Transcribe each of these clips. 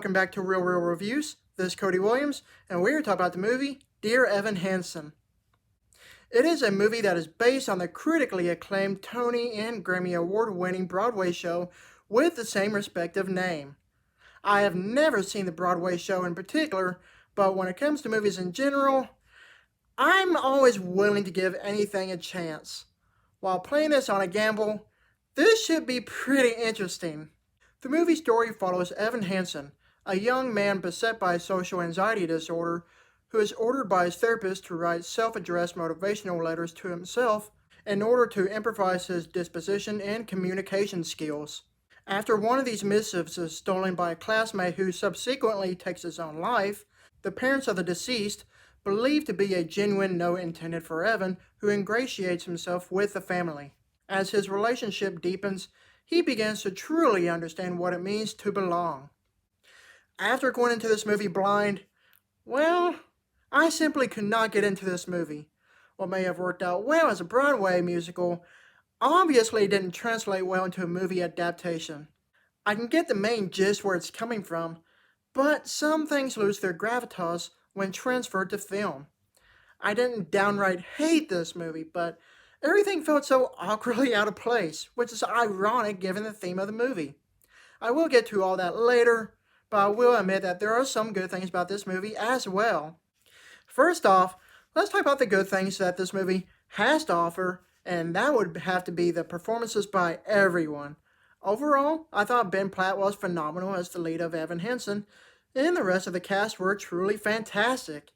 welcome back to Real Reviews. This is Cody Williams, and we're talking about the movie Dear Evan Hansen. It is a movie that is based on the critically acclaimed Tony and Grammy Award-winning Broadway show with the same respective name. I have never seen the Broadway show in particular, but when it comes to movies in general, I'm always willing to give anything a chance. While playing this on a gamble, this should be pretty interesting. The movie story follows Evan Hansen, a young man beset by social anxiety disorder who is ordered by his therapist to write self-addressed motivational letters to himself in order to improvise his disposition and communication skills. After one of these missives is stolen by a classmate who subsequently takes his own life, the parents of the deceased, believed to be a genuine note intended for Evan, who ingratiates himself with the family. As his relationship deepens, he begins to truly understand what it means to belong. After going into this movie blind, well, I simply could not get into this movie. What may have worked out well as a Broadway musical obviously didn't translate well into a movie adaptation. I can get the main gist where it's coming from, but some things lose their gravitas when transferred to film. I didn't downright hate this movie, but everything felt so awkwardly out of place, which is ironic given the theme of the movie. I will get to all that later, but I will admit that there are some good things about this movie as well. First off, let's talk about the good things that this movie has to offer, and that would have to be the performances by everyone. Overall, I thought Ben Platt was phenomenal as the lead of Evan Hansen, and the rest of the cast were truly fantastic.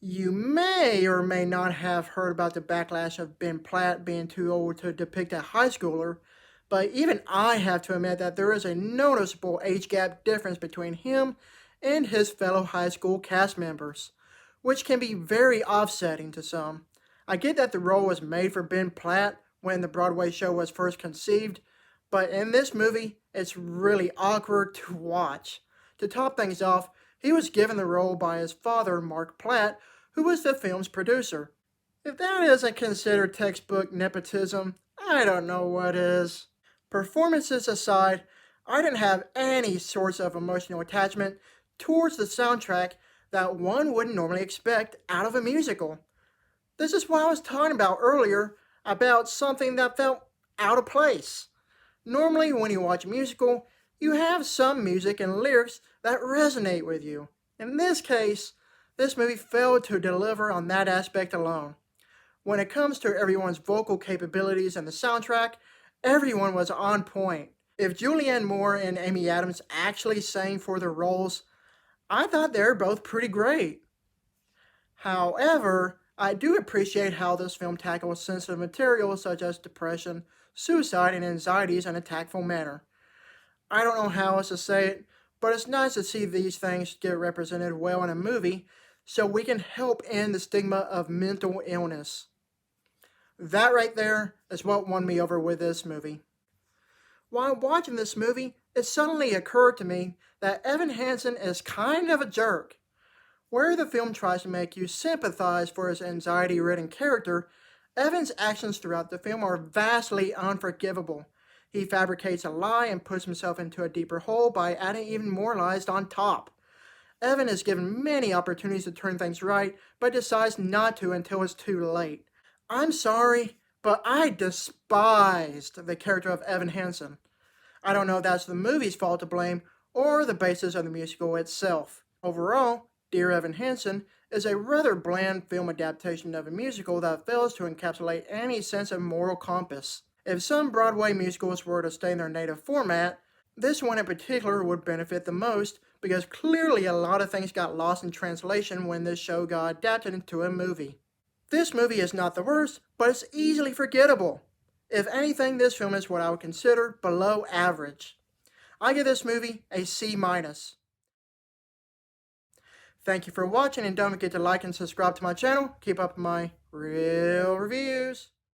You may or may not have heard about the backlash of Ben Platt being too old to depict a high schooler, but even I have to admit that there is a noticeable age gap difference between him and his fellow high school cast members, which can be very offsetting to some. I get that the role was made for Ben Platt when the Broadway show was first conceived, but in this movie, it's really awkward to watch. To top things off, he was given the role by his father, Mark Platt, who was the film's producer. If that isn't considered textbook nepotism, I don't know what is. Performances aside, I didn't have any sorts of emotional attachment towards the soundtrack that one wouldn't normally expect out of a musical. This is what I was talking about earlier, about something that felt out of place. Normally, when you watch a musical, you have some music and lyrics that resonate with you. In this case, this movie failed to deliver on that aspect alone. When it comes to everyone's vocal capabilities and the soundtrack, everyone was on point. If Julianne Moore and Amy Adams actually sang for their roles, I thought they were both pretty great. However, I do appreciate how this film tackles sensitive material such as depression, suicide, and anxieties in a tactful manner. I don't know how else to say it, but it's nice to see these things get represented well in a movie so we can help end the stigma of mental illness. That right there is what won me over with this movie. While watching this movie, it suddenly occurred to me that Evan Hansen is kind of a jerk. Where the film tries to make you sympathize for his anxiety-ridden character, Evan's actions throughout the film are vastly unforgivable. He fabricates a lie and puts himself into a deeper hole by adding even more lies on top. Evan is given many opportunities to turn things right, but decides not to until it's too late. I'm sorry, but I despised the character of Evan Hansen. I don't know if that's the movie's fault to blame or the basis of the musical itself. Overall, Dear Evan Hansen is a rather bland film adaptation of a musical that fails to encapsulate any sense of moral compass. If some Broadway musicals were to stay in their native format, this one in particular would benefit the most because clearly a lot of things got lost in translation when this show got adapted into a movie. This movie is not the worst, but it's easily forgettable. If anything, this film is what I would consider below average. I give this movie a C-. Thank you for watching, and don't forget to like and subscribe to my channel. Keep up my real reviews.